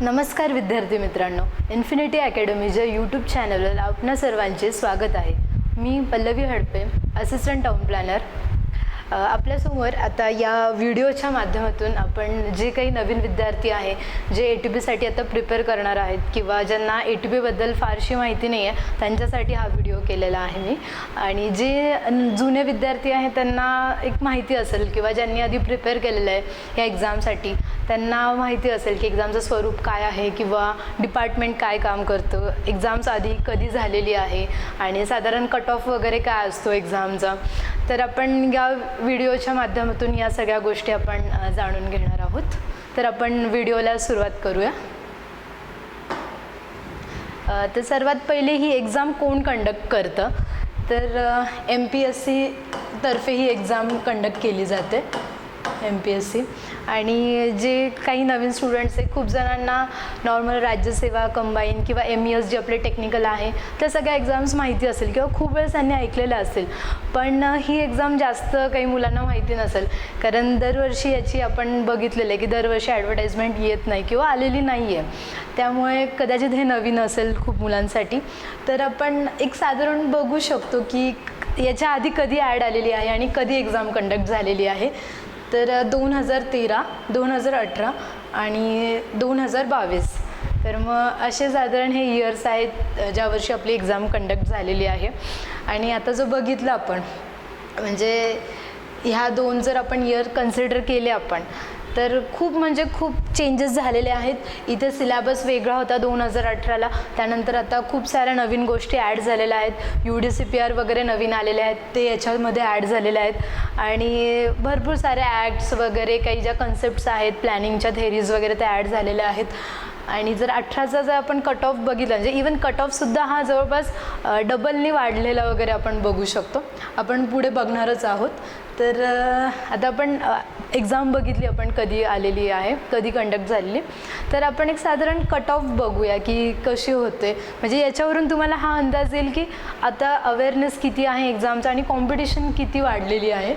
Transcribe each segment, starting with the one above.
नमस्कार विद्यार्थी मित्रांनो, इन्फिनिटी अकॅडमीच्या यूट्यूब चॅनलवर आपणा सर्वांचे स्वागत आहे। मी Pallavi Hadape, assistant town planar. आपल्यासमोर आता या व्हिडिओच्या माध्यमातून आपण जे काही नवीन विद्यार्थी आहे जे ATP आता प्रिपेअर करणार आहेत किंवा ज्यांना ATP बद्दल फारशी माहिती नाही आहे त्यांच्यासाठी हा व्हिडिओ केलेला आहे मी। आणि जे जुने विद्यार्थी आहेत त्यांना एक माहिती असेल किंवा ज्यांनी आधी प्रिपेअर केलेलं आहे या एक्झामसाठी त्यांना माहिती असेल की एक्झामचं स्वरूप काय आहे किंवा डिपार्टमेंट काय काम करतं, एक्झाम्स आधी कधी झालेली आहे आणि साधारण कट ऑफ वगैरे काय असतो एक्झामचा। तर आपण या व्हिडिओच्या माध्यमातून या सगळ्या गोष्टी आपण जाणून घेणार आहोत। तर आपण व्हिडिओला सुरुवात करूया। तर सर्वात पहिले ही एक्झाम कोण कंडक्ट करतं, तर MPSC तर्फे ही एक्झाम कंडक्ट केली जाते, MPSC। आणि जे काही नवीन स्टुडंट्स आहे, खूप जणांना नॉर्मल राज्यसेवा कंबाईन किंवा MES जे आपले टेक्निकल आहे त्या सगळ्या एक्झाम्स माहिती असेल किंवा खूप वेळेस त्यांनी ऐकलेलं असेल, पण ही एक्झाम जास्त काही मुलांना माहिती नसेल कारण दरवर्षी याची आपण बघितलेलं आहे की दरवर्षी ॲडव्हर्टाइजमेंट येत नाही किंवा आलेली नाही आहे, त्यामुळे कदाचित हे नवीन असेल खूप मुलांसाठी। तर आपण एक साधारण बघू शकतो की याच्या आधी कधी ॲड आलेली आहे आणि कधी एक्झाम कंडक्ट झालेली आहे। तर 2013, 2018 आणि 2022। तर मग असे साधारण हे इयर्स आहेत ज्या वर्षी आपली एक्झाम कंडक्ट झालेली आहे। आणि आता जो बघितलं आपण म्हणजे ह्या दोन जर आपण इयर कन्सिडर केले आपण तर खूप चेंजेस झालेले आहेत। इथे सिलेबस वेगळा होता 2018ला, त्यानंतर आता खूप साऱ्या नवीन गोष्टी ॲड झालेल्या आहेत। UDCPR वगैरे नवीन आलेले आहेत ते याच्यामध्ये ॲड झालेले आहेत आणि भरपूर सारे ॲक्ट्स वगैरे काही ज्या कन्सेप्ट्स आहेत प्लॅनिंगच्या थेरीज वगैरे त्या ॲड झालेल्या आहेत। आणि जर 18चा जर आपण कट ऑफ बघितला म्हणजे इवन कट ऑफसुद्धा हा जवळपास डबलनी वाढलेला वगैरे आपण बघू शकतो, आपण पुढे बघणारच आहोत। तर आता आपण एक्झाम बघितली आपण कधी आलेली आहे, कधी कंडक्ट झालेली, तर आपण एक साधारण कट ऑफ बघूया की कशी होते, म्हणजे याच्यावरून तुम्हाला हा अंदाज येईल की आता अवेअरनेस किती आहे एक्झामचा आणि कॉम्पिटिशन किती वाढलेली आहे।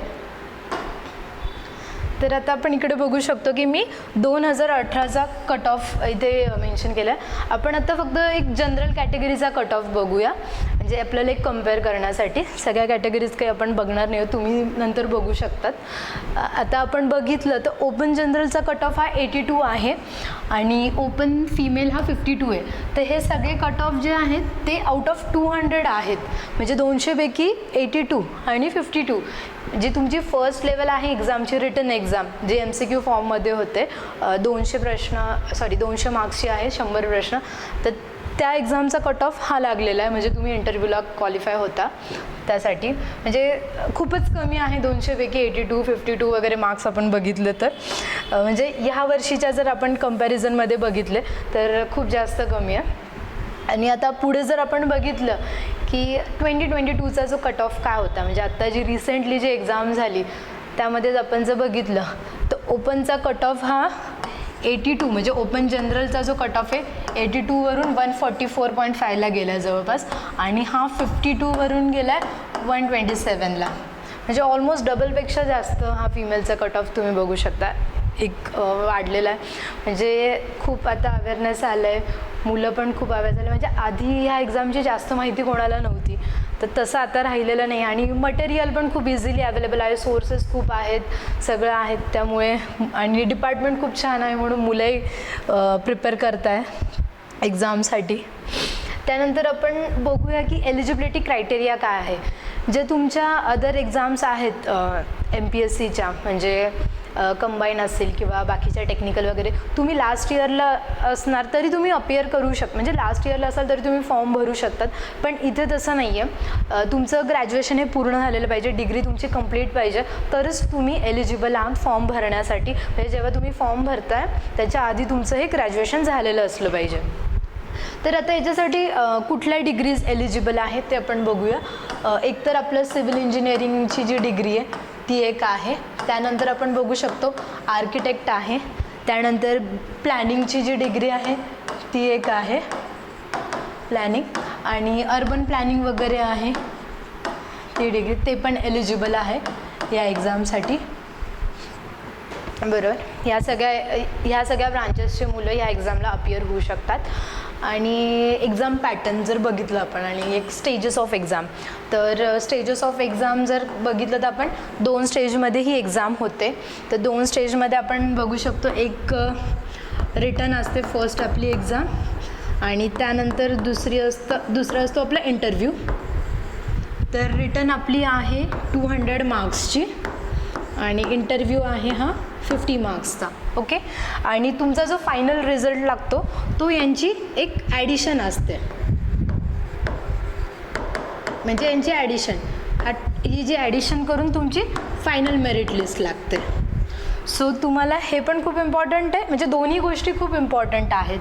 तर आता आपण इकडे बघू शकतो की मी 2018चा कट ऑफ इथे मेन्शन केला आहे। आपण आता फक्त एक जनरल कॅटेगरीचा कट ऑफ बघूया म्हणजे आपल्याला एक कम्पेअर करण्यासाठी, सगळ्या कॅटेगरीज काही आपण बघणार नाही, तुम्ही नंतर बघू शकतात। आता आपण बघितलं तर ओपन जनरलचा कट ऑफ हा 82 आहे आणि ओपन फिमेल हा 52 आहे। तर हे सगळे कट ऑफ जे आहेत ते आउट ऑफ 200 आहेत, म्हणजे 200पैकी 82 आणि 52 जी तुमची फर्स्ट लेवल आहे एक्झामची, रिटन एक्झाम जे MCQ फॉर्ममध्ये होते, 200 मार्क्सची आहे, 100 प्रश्न, तर त्या एक्झामचा कट ऑफ हा लागलेला आहे, म्हणजे तुम्ही इंटरव्ह्यूला क्वालिफाय होता त्यासाठी, म्हणजे खूपच कमी आहे 200पैकी 82, 52 वगैरे मार्क्स आपण बघितलं तर, म्हणजे ह्या वर्षीच्या जर आपण कंपॅरिझनमध्ये बघितले तर खूप जास्त कमी आहे। आणि आता पुढे जर आपण बघितलं की 2022चा जो कट ऑफ काय होता, म्हणजे आत्ता जी रिसेंटली जी एक्झाम झाली त्यामध्येच आपण जर बघितलं तर ओपनचा कट ऑफ हा 82, म्हणजे ओपन जनरलचा जो कट ऑफ आहे 82 वरून 144.5ला गेला जवळपास, आणि हा 52 वरून गेला आहे 127ला, म्हणजे ऑलमोस्ट डबलपेक्षा जास्त हा फिमेलचा कट ऑफ तुम्ही बघू शकता एक वाढलेला आहे। म्हणजे खूप आता अवेअरनेस आलं आहे, मुलं पण खूप अवेअर झाले, म्हणजे आधी ह्या एक्झामची जास्त माहिती कोणाला नव्हती तर तसं आता राहिलेलं नाही। आणि मटेरियल पण खूप इझिली अवेलेबल आहे, सोर्सेस खूप आहेत, सगळं आहेत, त्यामुळे आणि डिपार्टमेंट खूप छान आहे म्हणून मुलंही प्रिपेअर करत आहे एक्झामसाठी। त्यानंतर आपण बघूया की एलिजिबिलिटी क्रायटेरिया काय आहे। जे तुमच्या अदर एक्झाम्स आहेत MPSCच्या म्हणजे कंबाईन असेल किंवा बाकीच्या टेक्निकल वगैरे, तुम्ही लास्ट इयरला असणार तरी तुम्ही अपियर करू शकता, म्हणजे लास्ट इयरला असाल तरी तुम्ही फॉर्म भरू शकतात, पण इथे तसं नाही आहे। तुमचं ग्रॅज्युएशन हे पूर्ण झालेलं पाहिजे, डिग्री तुमची कंप्लीट पाहिजे, तरच तुम्ही एलिजिबल आहात फॉर्म भरण्यासाठी, म्हणजे जेव्हा तुम्ही फॉर्म भरताय त्याच्या आधी तुमचं हे ग्रॅज्युएशन झालेलं असलं पाहिजे। तर आता याच्यासाठी कुठल्या डिग्रीज एलिजिबल आहेत ते आपण बघूया। एक तर आपलं सिव्हिल इंजिनिअरिंगची जी डिग्री आहे ती एक आहे, त्यानंतर आपण बघू शकतो आर्किटेक्ट आहे, त्यानंतर प्लॅनिंगची जी डिग्री आहे ती एक आहे प्लॅनिंग, आणि अर्बन प्लॅनिंग वगैरे आहे ती डिग्री, ते पण एलिजिबल आहे या एक्झामसाठी। बरोबर, ह्या सगळ्या ब्रांचेसचे मुलं ह्या एक्झामला अपियर होऊ शकतात. आणि एक्झाम पॅटर्न जर बघितलं आपण आणि एक स्टेजेस ऑफ एक्झाम, तर स्टेजेस ऑफ एक्झाम जर बघितलं तर आपण 2 स्टेजमध्ये ही एक्झाम होते. तर 2 स्टेजमध्ये आपण बघू शकतो, एक रिटन असते फर्स्ट आपली एक्झाम, आणि त्यानंतर दुसरं असतो आपला इंटरव्ह्यू. तर रिटन आपली आहे 200 मार्क्सची आणि इंटरव्ह्यू आहे हा 50 मार्क्सचा. ओके. आणि तुमचा जो फायनल रिझल्ट लागतो तो यांची एक ॲडिशन असते, म्हणजे यांची ॲडिशन, ही जी ॲडिशन करून तुमची फायनल मेरिट लिस्ट लागते. सो तुम्हाला हे पण खूप इम्पॉर्टंट आहे, म्हणजे दोन्ही गोष्टी खूप इम्पॉर्टंट आहेत.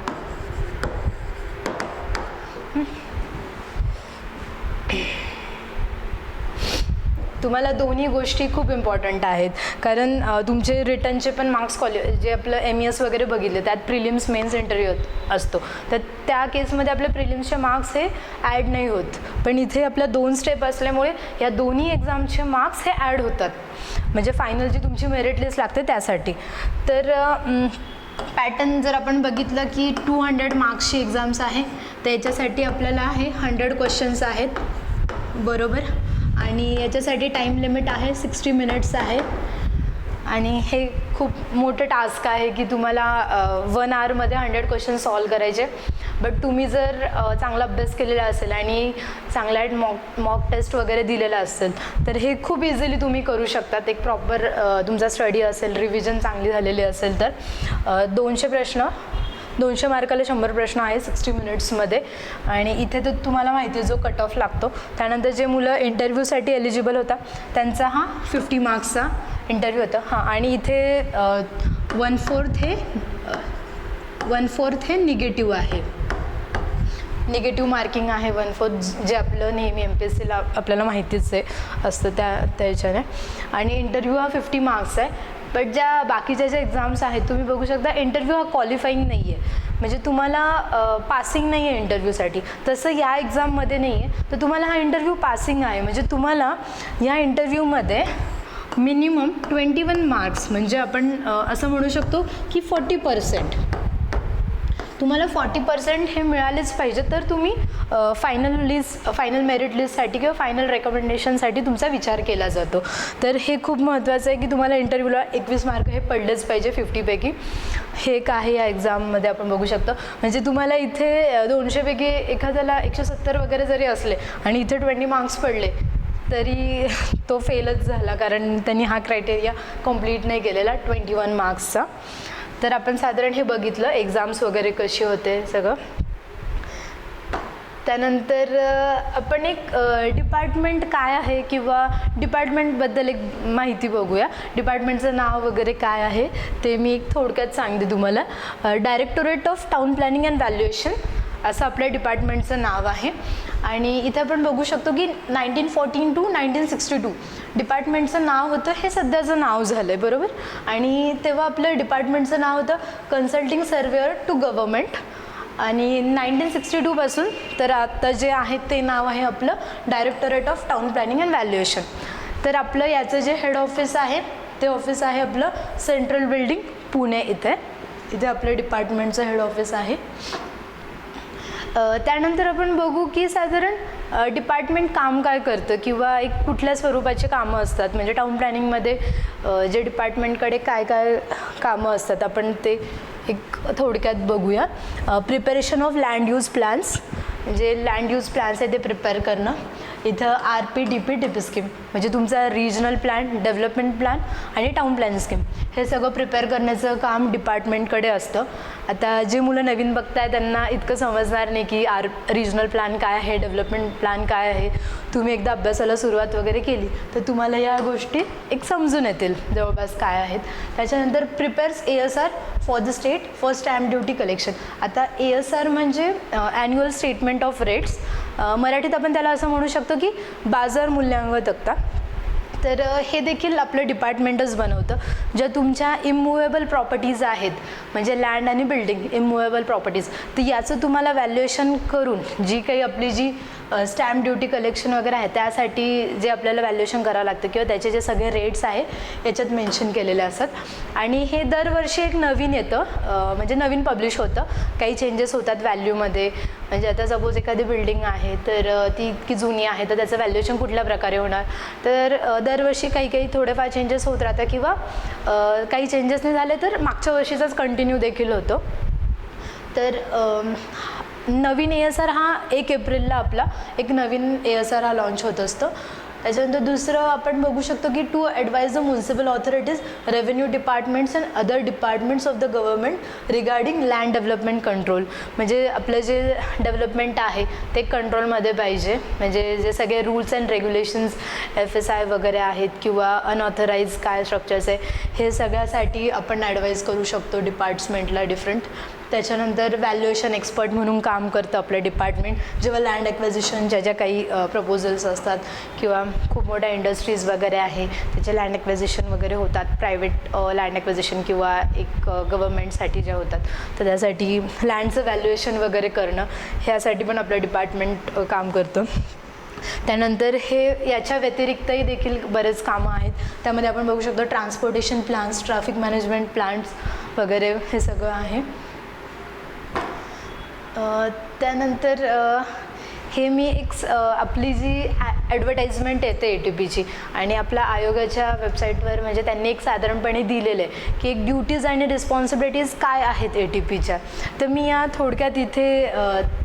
तुम्हाला दोन्ही गोष्टी खूप इम्पॉर्टंट आहेत, कारण तुमचे रिटनचे पण मार्क्स जे आपलं MES वगैरे बघितले त्यात प्रिलिम्स मेन्स इंटरव्ह्यू असतो, तर त्या केसमध्ये आपले प्रिलिम्सचे मार्क्स हे ॲड नाही होत. पण इथे आपल्या 2 स्टेप असल्यामुळे या दोन्ही एक्झामचे मार्क्स हे ॲड होतात, म्हणजे फायनल जी तुमची मेरिट लिस्ट लागते त्यासाठी. तर पॅटर्न जर आपण बघितलं की 200 मार्क्सची एक्झाम्स आहे, तर याच्यासाठी आपल्याला आहे 100 क्वेश्चन्स आहेत, बरोबर. आणि याच्यासाठी टाईम लिमिट आहे 60 मिनिट्स आहे. आणि हे खूप मोठं टास्क आहे की तुम्हाला 1 आवरमध्ये 100 क्वेश्चन सॉल्व करायचे. बट तुम्ही जर चांगला अभ्यास केलेला असेल आणि चांगला मॉक टेस्ट वगैरे दिलेला असेल तर हे खूप इझिली तुम्ही करू शकतात. एक प्रॉपर तुमचा स्टडी असेल, रिव्हिजन चांगली झालेली असेल तर 200 मार्काला 100 प्रश्न आहे 60 मिनिट्समध्ये. आणि इथे तर तुम्हाला माहिती आहे जो कट ऑफ लागतो. त्यानंतर जे मुलं इंटरव्ह्यूसाठी एलिजिबल होता त्यांचा हा 50 मार्क्सचा इंटरव्ह्यू होता. हां, आणि इथे 1/4 हे निगेटिव्ह आहे, निगेटिव्ह मार्किंग आहे 1/4, जे आपलं नेहमी MPSCला आपल्याला माहितीच आहे असतं त्याच्याने. आणि इंटरव्ह्यू हा 50 मार्क्स आहे. बट ज्या बाकीच्या ज्या एक्झाम्स आहेत तुम्ही बघू शकता, इंटरव्ह्यू हा क्वालिफाईंग नाही आहे, म्हणजे तुम्हाला पासिंग नाही आहे इंटरव्ह्यूसाठी. तसं या एक्झाममध्ये नाही आहे, तर तुम्हाला हा इंटरव्ह्यू पासिंग आहे. म्हणजे तुम्हाला या इंटरव्ह्यूमध्ये मिनिमम 21 मार्क्स, म्हणजे आपण असं म्हणू शकतो की 40%, तुम्हाला 40% हे मिळालेच पाहिजे, तर तुम्ही फायनल मेरिट लिस्टसाठी किंवा फायनल रेकमेंडेशनसाठी तुमचा विचार केला जातो. तर हे खूप महत्त्वाचं आहे की तुम्हाला इंटरव्ह्यूला 21 मार्क हे पडलेच पाहिजे 50पैकी. हे एक आहे या एक्झाममध्ये आपण बघू शकतो. म्हणजे तुम्हाला इथे 200पैकी एखाद्याला 170 वगैरे जरी असले आणि इथे 20 मार्क्स पडले तरी तो फेलच झाला, कारण त्यांनी हा क्रायटेरिया कंप्लीट नाही केलेला 21 मार्क्सचा. तर आपण साधारण हे बघितलं एक्झाम्स वगैरे कशी होते सगळं. त्यानंतर आपण एक डिपार्टमेंट काय आहे किंवा डिपार्टमेंटबद्दल एक माहिती बघूया. डिपार्टमेंटचं नाव वगैरे काय आहे ते मी एक थोडक्यात सांगते तुम्हाला. Directorate of town planning and valuation असं आपल्या डिपार्टमेंटचं नाव आहे. आणि इथे आपण बघू शकतो की 1914 to 1962 डिपार्टमेंटचं नाव होतं, हे सध्याचं नाव झालं आहे, बरोबर. आणि तेव्हा आपलं डिपार्टमेंटचं नाव होतं कन्सल्टिंग सर्वेअर टू गव्हर्मेंट. आणि 1962 पासून तर आता जे आहे ते नाव आहे आपलं directorate of town planning and valuation. तर आपलं याचं जे हेड ऑफिस आहे ते ऑफिस आहे आपलं सेंट्रल बिल्डिंग पुणे इथे आपलं डिपार्टमेंटचं हेड ऑफिस आहे. त्यानंतर आपण बघू की साधारण डिपार्टमेंट काम काय करतं किंवा एक कुठल्या स्वरूपाची कामं असतात, म्हणजे टाउन प्लॅनिंगमध्ये जे डिपार्टमेंटकडे काय काय कामं असतात आपण ते एक थोडक्यात बघूया. Preparation of land use plans, म्हणजे लँड यूज प्लॅन्स आहे ते प्रिपेअर करणं. इथं RP DP TP स्कीम म्हणजे तुमचा रिजनल प्लॅन, डेव्हलपमेंट प्लॅन आणि टाउन प्लॅन स्कीम हे सगळं प्रिपेअर करण्याचं काम डिपार्टमेंटकडे असतं. आता जे मुलं नवीन बघताय त्यांना इतकं समजणार नाही की रिजनल प्लॅन काय आहे, डेव्हलपमेंट प्लॅन काय आहे. तुम्ही एकदा अभ्यासाला सुरुवात वगैरे केली तर तुम्हाला या गोष्टी एक समजून येतील जवळपास काय आहेत. त्याच्यानंतर prepares ASR for the state for stamp duty collection. आता ASR म्हणजे ॲन्युअल स्टेटमेंट ऑफ रेट्स, मराठीत आपण त्याला असं म्हणू शकतो की बाजार मूल्यांक तक्ता. तर हे देखील आपलं डिपार्टमेंटच बनवतं. ज्या तुमच्या इमूवेबल प्रॉपर्टीज आहेत म्हणजे लँड आणि बिल्डिंग इमूवेबल प्रॉपर्टीज, तर याचं तुम्हाला व्हॅल्युएशन करून जी काही आपली जी स्टॅम्प ड्युटी कलेक्शन वगैरे आहे त्यासाठी जे आपल्याला व्हॅल्युएशन करावं लागतं किंवा त्याचे जे सगळे रेट्स आहे याच्यात मेन्शन केलेले असतात आणि हे दरवर्षी एक नवीन येतं म्हणजे नवीन पब्लिश होतं. काही चेंजेस होतात व्हॅल्यूमध्ये. म्हणजे आता सपोज एखादी बिल्डिंग आहे तर ती इतकी जुनी आहे तर त्याचं व्हॅल्युएशन कुठल्या प्रकारे होणार, तर दरवर्षी काही थोडेफार चेंजेस होत राहतात किंवा काही चेंजेस नाही झाले तर मागच्या वर्षीचाच कंटिन्यू देखील होतो. तर नवीन ASR हा 1 एप्रिलला आपला एक नवीन ASR हा लॉन्च होत असतो. त्याच्यानंतर दुसरं आपण बघू शकतो की to advise the municipal authorities, revenue departments and other departments of the government regarding land development control. म्हणजे आपलं जे डेव्हलपमेंट आहे ते कंट्रोलमध्ये पाहिजे. म्हणजे जे सगळे रूल्स अँड रेग्युलेशन्स FSI वगैरे आहेत किंवा अनऑथराईज काय स्ट्रक्चर्स आहे हे सगळ्यासाठी आपण ॲडवाईज करू शकतो डिपार्टमेंटला डिफरंट. त्याच्यानंतर व्हॅल्युएशन एक्सपर्ट म्हणून काम करतं आपलं डिपार्टमेंट. जेव्हा लँड ॲक्वेजिशन ज्या काही प्रपोजल्स असतात किंवा खूप मोठ्या इंडस्ट्रीज वगैरे आहे त्याचे लँड ॲक्वेजिशन वगैरे होतात, प्रायव्हेट लँड ॲक्वेजिशन किंवा एक गव्हर्नमेंटसाठी ज्या होतात तर त्यासाठी लँडचं व्हॅल्युएशन वगैरे करणं ह्यासाठी पण आपलं डिपार्टमेंट काम करतं. त्यानंतर हे याच्या व्यतिरिक्तही देखील बरेच कामं आहेत. त्यामध्ये आपण बघू शकतो transportation plans, traffic management plans वगैरे हे सगळं आहे. त्यानंतर हे मी एक आपली जी ॲडव्हर्टाइजमेंट येते ATPची आणि आपल्या आयोगाच्या वेबसाईटवर म्हणजे त्यांनी एक साधारणपणे दिलेलं आहे की एक ड्युटीज आणि रिस्पॉन्सिबिलिटीज काय आहेत ATPच्या. तर मी या थोडक्यात इथे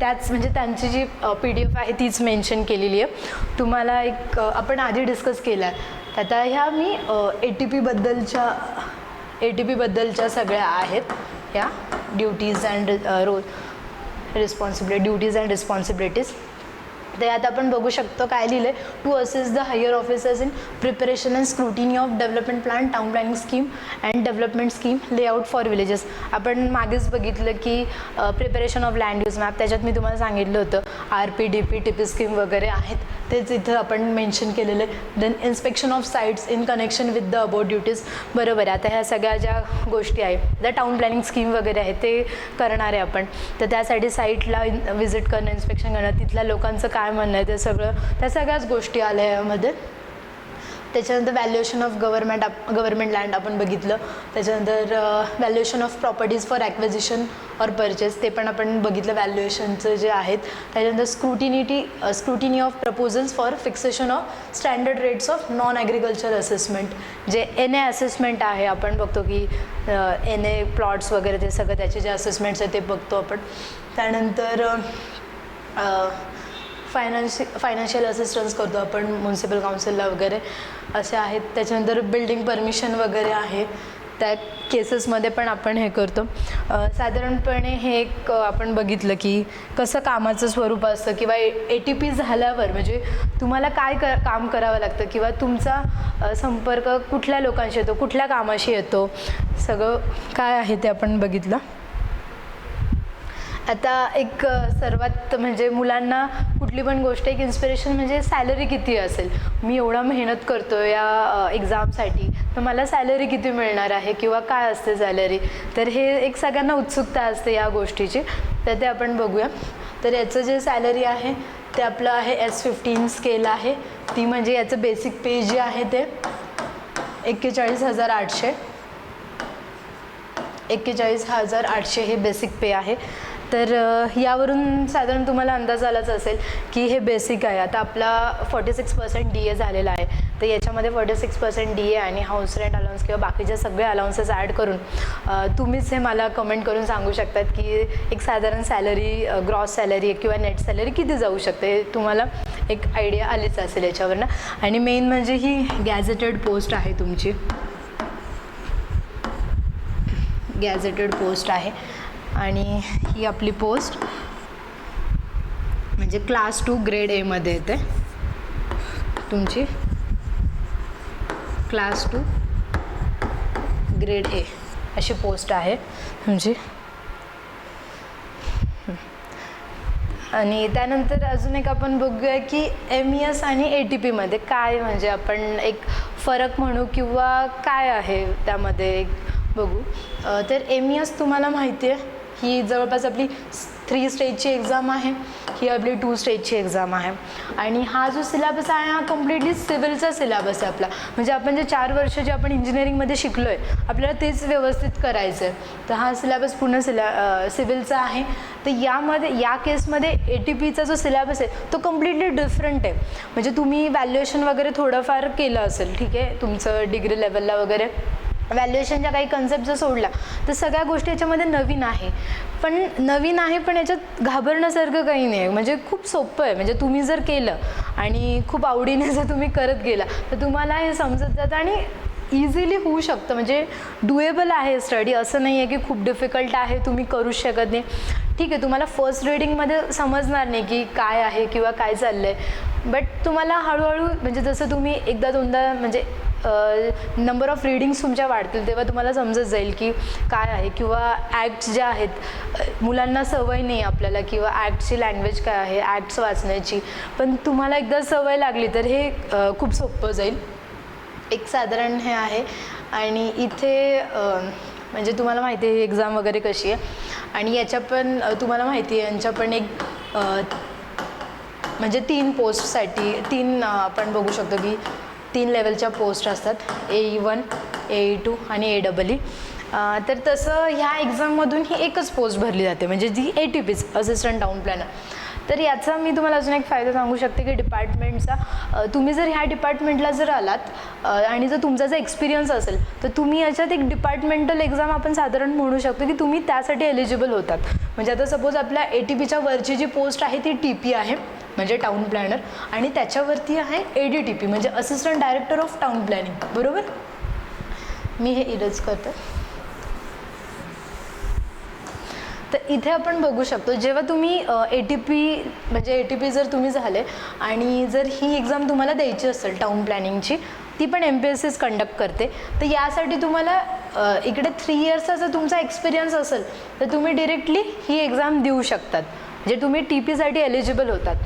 त्याच म्हणजे त्यांची जी PDF आहे तीच मेन्शन केलेली आहे. तुम्हाला एक आपण आधी डिस्कस केला आहे. आता ह्या मी ATPबद्दलच्या सगळ्या आहेत ह्या duties and duties and responsibilities. तर यात आपण बघू शकतो काय लिहिलं आहे, to assist the higher officers in preparation and scrutiny of development plan, town planning scheme and development scheme, layout for villages. आपण मागेच बघितलं की preparation of land use map त्याच्यात मी तुम्हाला सांगितलं होतं RP, DP, TP स्कीम वगैरे आहेत तेच इथं आपण मेन्शन केलेलं आहे. Then inspection of sites in connection with the about duties. बरोबर आहे. आता ह्या सगळ्या ज्या गोष्टी आहेत द टाउन प्लॅनिंग स्कीम वगैरे आहे ते करणार आहे आपण. तर त्यासाठी साईटला व्हिजिट करणं, इन्स्पेक्शन करणं, तिथल्या लोकांचं काय म्हणणं आहे ते सगळं त्या सगळ्याच गोष्टी आल्या यामध्ये. त्याच्यानंतर व्हॅल्युएशन ऑफ गव्हर्नमेंट लँड आपण बघितलं. त्याच्यानंतर valuation of properties for acquisition or purchase ते पण आपण बघितलं व्हॅल्युएशनचं जे आहेत. त्याच्यानंतर scrutiny of proposals for fixation of standard rates of non agriculture assessment, जे NA असेसमेंट आहे आपण बघतो की NA प्लॉट्स वगैरे ते सगळं त्याचे जे असेसमेंट्स आहेत ते बघतो आपण. त्यानंतर फायनान्शियल असिस्टन्स करतो आपण म्युन्सिपल काउन्सिलला वगैरे असे आहेत. त्याच्यानंतर बिल्डिंग परमिशन वगैरे आहे त्या केसेसमध्ये पण आपण हे करतो. साधारणपणे हे एक आपण बघितलं की कसं कामाचं स्वरूप असतं किंवा ATP झाल्यावर म्हणजे तुम्हाला काय काम करावं लागतं किंवा तुमचा संपर्क कुठल्या लोकांशी येतो, कुठल्या कामाशी येतो, सगळं काय आहे ते आपण बघितलं. आता एक सर्वात म्हणजे मुलांना कुठली पण गोष्ट एक इन्स्पिरेशन म्हणजे सॅलरी किती असेल. मी एवढा मेहनत करतो या एक्झामसाठी तर मला सॅलरी किती मिळणार आहे किंवा काय असते सॅलरी. तर हे एक सगळ्यांना उत्सुकता असते या गोष्टीची. तर ते आपण बघूया. तर याचं जे सॅलरी आहे ते आपलं आहे S15 स्केल आहे. ती म्हणजे याचं बेसिक पे जे आहे ते 41,800 हे बेसिक पे आहे. तर यावरून साधारण तुम्हाला अंदाज आलाच असेल की हे बेसिक आहे. आता आपला 46% DA झालेला आहे. तर याच्यामध्ये 46% DA आणि हाऊस रेंट अलाउन्स किंवा बाकीचे सगळे अलाउन्सेस ॲड करून तुम्हीच हे मला कमेंट करून सांगू शकतात की एक साधारण सॅलरी, ग्रॉस सॅलरी किंवा नेट सॅलरी किती जाऊ शकते. तुम्हाला एक आयडिया आलीच असेल याच्यावरनं. आणि मेन म्हणजे ही गॅझेटेड पोस्ट आहे तुमची, गॅझेटेड पोस्ट आहे आणि ही आपली पोस्ट म्हणजे क्लास 2 ग्रेड A मध्ये येते तुमची. क्लास 2 ग्रेड A अशी पोस्ट आहे तुमची. आणि त्यानंतर अजून एक आपण बघूया की MES आणि ATPमध्ये काय म्हणजे आपण एक फरक म्हणू किंवा काय आहे त्यामध्ये एक बघू. तर MES तुम्हाला माहिती आहे ही जवळपास आपली 3 स्टेजची एक्झाम आहे, ही आपली 2 स्टेजची एक्झाम आहे. आणि हा जो सिलेबस आहे हा कम्प्लिटली सिव्हिलचा सिलेबस आहे आपला. म्हणजे आपण जे 4 वर्ष जे आपण इंजिनिअरिंगमध्ये शिकलो आहे आपल्याला तेच व्यवस्थित करायचं आहे. तर हा सिलेबस पूर्ण सिव्हिलचा आहे. तर या केसमध्ये ATPचा जो सिलेबस आहे तो कम्प्लिटली डिफरंट आहे. म्हणजे तुम्ही व्हॅल्युएशन वगैरे थोडंफार केलं असेल, ठीक आहे, तुमचं डिग्री लेवलला वगैरे व्हॅल्युएशनच्या काही कन्सेप्ट जर सोडला तर सगळ्या गोष्टी याच्यामध्ये नवीन आहे. पण याच्यात घाबरण्यासारखं काही नाही आहे. म्हणजे खूप सोपं आहे. म्हणजे तुम्ही जर केलं आणि खूप आवडीने जर तुम्ही करत गेला तर तुम्हाला हे समजत जातं आणि इझिली होऊ शकतं. म्हणजे डुएबल आहे स्टडी, असं नाही आहे की खूप डिफिकल्ट आहे तुम्ही करूच शकत नाही. ठीक आहे, तुम्हाला फर्स्ट रीडिंगमध्ये समजणार नाही की काय आहे किंवा काय चाललं आहे, बट तुम्हाला हळूहळू म्हणजे जसं तुम्ही एकदा दोनदा म्हणजे नंबर ऑफ रीडिंग्स तुमच्या वाढतील तेव्हा तुम्हाला समजत जाईल की काय आहे. किंवा ॲक्ट्स ज्या आहेत, मुलांना सवय नाही आपल्याला किंवा ॲक्टची लँग्वेज काय आहे ॲक्ट्स वाचण्याची, पण तुम्हाला एकदा सवय लागली तर हे खूप सोपं जाईल. एक साधारण हे आहे. आणि इथे म्हणजे तुम्हाला माहिती आहे एक्झाम वगैरे कशी आहे. आणि याच्या पण तुम्हाला माहिती आहे यांच्या पण एक म्हणजे 3 पोस्टसाठी 3 आपण बघू शकतो की 3 लेवलच्या पोस्ट असतात, AE1, AE2 आणि AEE. तर तसं ह्या एक्झाममधून ही एकच पोस्ट भरली जाते, म्हणजे जी ATP's असिस्टंट टाऊन प्लॅनर. तर याचा मी तुम्हाला अजून एक फायदा सांगू शकते की डिपार्टमेंटचा, तुम्ही जर ह्या डिपार्टमेंटला जर आलात आणि जर तुमचा जर एक्सपिरियन्स असेल तर तुम्ही याच्यात एक डिपार्टमेंटल एक्झाम आपण साधारण म्हणू शकतो की तुम्ही त्यासाठी एलिजिबल होतात. म्हणजे आता सपोज आपल्या ATPच्या वरची जी पोस्ट आहे ती TP आहे म्हणजे टाऊन प्लॅनर, आणि त्याच्यावरती आहे ADTP म्हणजे assistant director of town planning, बरोबर. मी हे इरेज करते. तर इथे आपण बघू शकतो जेव्हा तुम्ही ATP जर तुम्ही झाले आणि जर ही एक्झाम तुम्हाला द्यायची असेल टाऊन प्लॅनिंगची, ती पण MPSCच कंडक्ट करते. तर यासाठी तुम्हाला इकडे 3 इयर्सचा जर तुमचा एक्सपिरियन्स असेल तर तुम्ही डिरेक्टली ही एक्झाम देऊ शकतात, म्हणजे तुम्ही TPसाठी एलिजिबल होतात.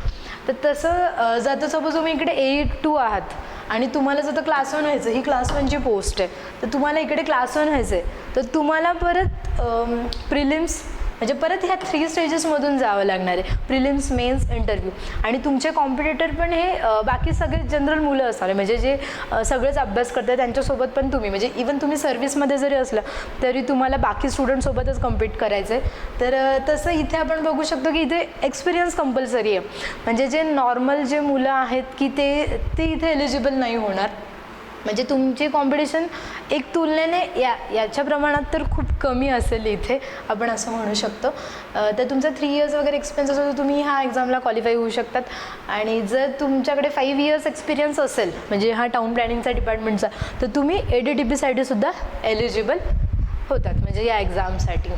तर तसं जर सपोज तुम्ही इकडे AE2 आहात आणि तुम्हाला जर क्लास 1 व्हायचं, ही क्लास 1ची पोस्ट आहे, तर तुम्हाला इकडे क्लास 1 व्हायचं आहे, तर तुम्हाला परत प्रिलिम्स म्हणजे परत ह्या 3 स्टेजेसमधून जावं लागणार आहे, प्रिलिम्स, मेन्स, इंटरव्ह्यू. आणि तुमचे कॉम्पिटिटर पण हे बाकी सगळे जनरल मुलं असणार आहे, म्हणजे जे सगळेच अभ्यास करतात त्यांच्यासोबत पण तुम्ही, म्हणजे इवन तुम्ही सर्व्हिसमध्ये जरी असलं तरी तुम्हाला बाकी स्टुडंटसोबतच कम्पीट करायचं आहे. तर तसं इथे आपण बघू शकतो की इथे एक्सपिरियन्स कंपल्सरी आहे. म्हणजे जे नॉर्मल जे मुलं आहेत की ते इथे एलिजिबल नाही होणार. म्हणजे तुमची कॉम्पिटिशन एक तुलनेने याच्या प्रमाणात तर खूप कमी असेल इथे, आपण असं म्हणू शकतो. तर तुमचा 3 इयर्स वगैरे एक्सपिरियन्स असेल तर तुम्ही ह्या एक्झामला क्वालिफाय होऊ शकतात. आणि जर तुमच्याकडे 5 इयर्स एक्सपिरियन्स असेल म्हणजे हा टाऊन प्लॅनिंगचा डिपार्टमेंटचा, तर तुम्ही ADTPसाठी सुद्धा एलिजिबल होतात म्हणजे या एक्झामसाठी.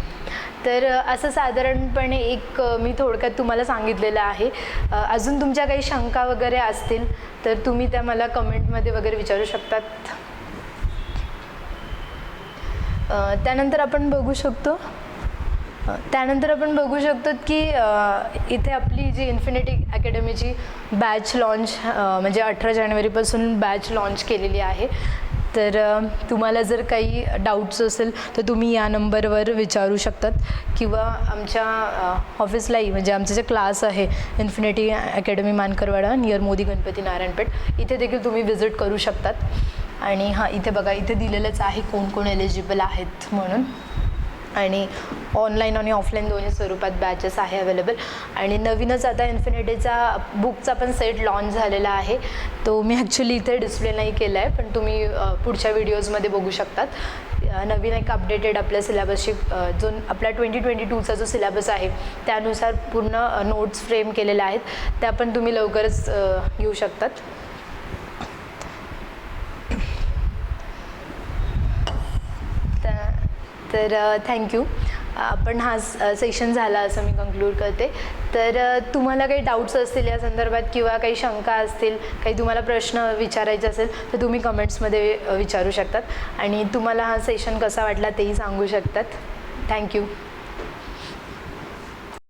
तर असं साधारणपणे एक मी थोडक्यात तुम्हाला सांगितलेलं आहे. अजून तुमच्या काही शंका वगैरे असतील तर तुम्ही त्या मला कमेंटमध्ये वगैरे विचारू शकतात. त्यानंतर आपण बघू शकतो की इथे आपली जी इन्फिनिटी अकॅडमीची बॅच लॉन्च म्हणजे 18 जानेवारीपासून बॅच लॉन्च केलेली आहे. तर तुम्हाला जर काही डाऊट्स असेल तर तुम्ही या नंबरवर विचारू शकतात किंवा आमच्या ऑफिसलाही म्हणजे आमचे जे क्लास आहे infinity academy Mankarwada near Modi Ganpati Narayanpeth, इथे देखील तुम्ही विजिट करू शकतात. आणि हां, इथे बघा, इथे दिलेलंच आहे कोण कोण एलिजिबल आहेत म्हणून. आणि ऑनलाईन आणि ऑफलाईन दोन्ही स्वरूपात बॅचेस आहे अवेलेबल. आणि नवीनच आता इन्फिनिटीचा बुकचा पण सेट लॉन्च झालेला आहे. तो मी ॲक्च्युली इथे डिस्प्ले नाही केला आहे, पण तुम्ही पुढच्या व्हिडिओजमध्ये बघू शकतात. नवीन एक अपडेटेड आपल्या सिलेबसची जो आपला 2022चा जो सिलेबस आहे त्यानुसार पूर्ण नोट्स फ्रेम केलेल्या आहेत, त्या पण तुम्ही लवकरच घेऊ शकतात. तर थँक्यू. आपण हा सेशन झाला असं मी कंक्लूड करते. तर तुम्हाला काही डाऊट्स असतील या संदर्भात किंवा काही शंका असतील, काही तुम्हाला प्रश्न विचारायचे असेल तर तुम्ही कमेंट्समध्ये विचारू शकतात. आणि तुम्हाला हा सेशन कसा वाटला तेही सांगू शकतात. थँक्यू.